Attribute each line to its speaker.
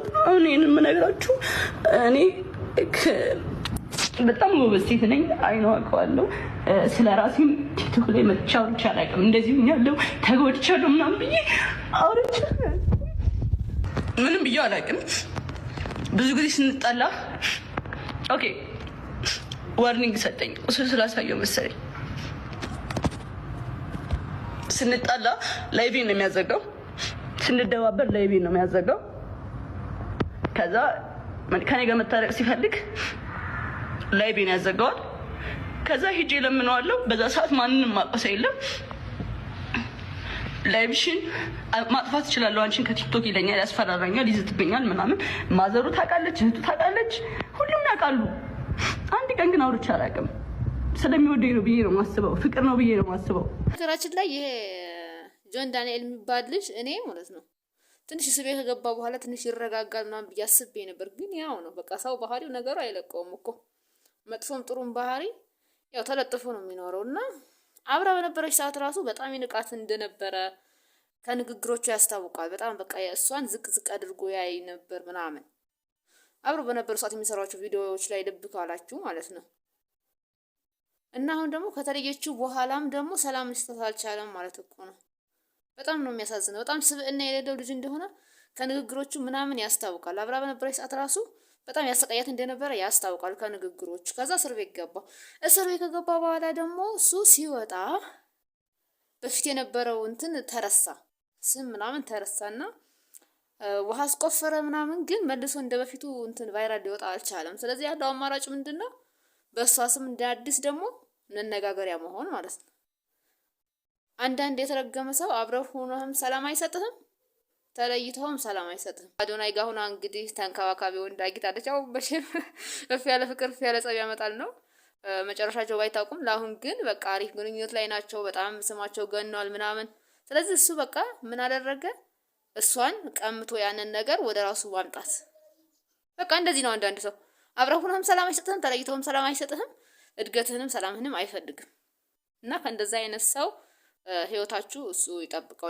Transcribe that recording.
Speaker 1: ማለት ነው። አሁን ይሄንን የምነግራችሁ እኔ በጣም ጎበዝ ሴት ነኝ። አይኖ አውቀዋለሁ። ስለ ራሴም ቲክቶክ ላይ መጥቻ አውርቼ አላውቅም። እንደዚህ ሆኛለሁ ተጎድቻለሁ ምናምን ብዬ አውርቼ ምንም ብዬ አላውቅም። ብዙ ጊዜ ስንጣላ ኦኬ ዋርኒንግ ሰጠኝ። እሱን ስላሳየው መሰለኝ ስንጣላ ላይቬን ነው የሚያዘጋው፣ ስንደባበር ላይቬን ነው የሚያዘጋው። ከዛ ከኔ ጋር መታረቅ ሲፈልግ ላይቬን ያዘጋዋል። ከዛ ሂጄ ለምነዋለሁ። በዛ ሰዓት ማንንም ማቆሰ የለም። ላይቭሽን ማጥፋት እችላለሁ አንቺን ከቲክቶክ ይለኛል፣ ያስፈራራኛል፣ ይዝትብኛል ምናምን። ማዘሩ ታውቃለች፣ እህቱ ታውቃለች፣ ሁሉም ያውቃሉ። አንድ ቀን ግን አውርቼ አላውቅም። ስለሚወደኝ ነው ብዬ ነው ማስበው፣ ፍቅር ነው ብዬ ነው ማስበው።
Speaker 2: ነገራችን ላይ ይሄ ጆን ዳንኤል የሚባል ልጅ እኔ ማለት ነው ትንሽ እስር ቤት ከገባ በኋላ ትንሽ ይረጋጋል ምናምን ብዬ አስቤ ነበር። ግን ያው ነው በቃ ሰው ባህሪው ነገሩ አይለቀውም እኮ መጥፎም ጥሩም ባህሪ ያው ተለጥፎ ነው የሚኖረው። እና አብራ በነበረች ሰዓት ራሱ በጣም ይንቃት እንደነበረ ከንግግሮቹ ያስታውቃል። በጣም በቃ እሷን ዝቅ ዝቅ አድርጎ ያይ ነበር ምናምን። አብሮ በነበሩ ሰዓት የሚሰሯቸው ቪዲዮዎች ላይ ልብ ካላችሁ ማለት ነው። እና አሁን ደግሞ ከተለየችው በኋላም ደግሞ ሰላም መስጠት አልቻለም ማለት እኮ ነው። በጣም ነው የሚያሳዝነው። በጣም ስብዕና የሌለው ልጅ እንደሆነ ከንግግሮቹ ምናምን ያስታውቃል። አብራ በነበረች ሰዓት ራሱ በጣም ያሰቃያት እንደነበረ ያስታውቃል ከንግግሮቹ። ከዛ እስር ቤት ገባ። እስር ቤት ከገባ በኋላ ደግሞ እሱ ሲወጣ በፊት የነበረው እንትን ተረሳ፣ ስም ምናምን ተረሳና ውሃ አስቆፈረ ምናምን። ግን መልሶ እንደ በፊቱ እንትን ቫይራል ሊወጣ አልቻለም። ስለዚህ ያለው አማራጭ ምንድነው? በእሷ ስም እንደ አዲስ ደግሞ መነጋገሪያ መሆን ማለት ነው። አንዳንድ የተረገመ ሰው አብረው ሆኖህም ሰላም አይሰጥህም፣ ተለይተውም ሰላም አይሰጥህም። አዶናይ ጋር ሆና እንግዲህ ተንከባካቢ ወንድ አግኝታለች። ያው በሽም እፍ ያለ ፍቅር እፍ ያለ ጸብ ያመጣል ነው መጨረሻቸው ባይታውቁም። ለአሁን ግን በቃ አሪፍ ግንኙነት ላይ ናቸው። በጣም ስማቸው ገኗል ምናምን። ስለዚህ እሱ በቃ ምን አደረገ? እሷን ቀምቶ ያንን ነገር ወደ ራሱ ማምጣት። በቃ እንደዚህ ነው። አንዳንድ ሰው አብረው ሆኖህም ሰላም አይሰጥህም፣ ተለይተውም ሰላም አይሰጥህም፣ እድገትህንም ሰላምህንም አይፈልግም። እና ከእንደዛ አይነት ሰው ህይወታችሁ እሱ ይጠብቀው።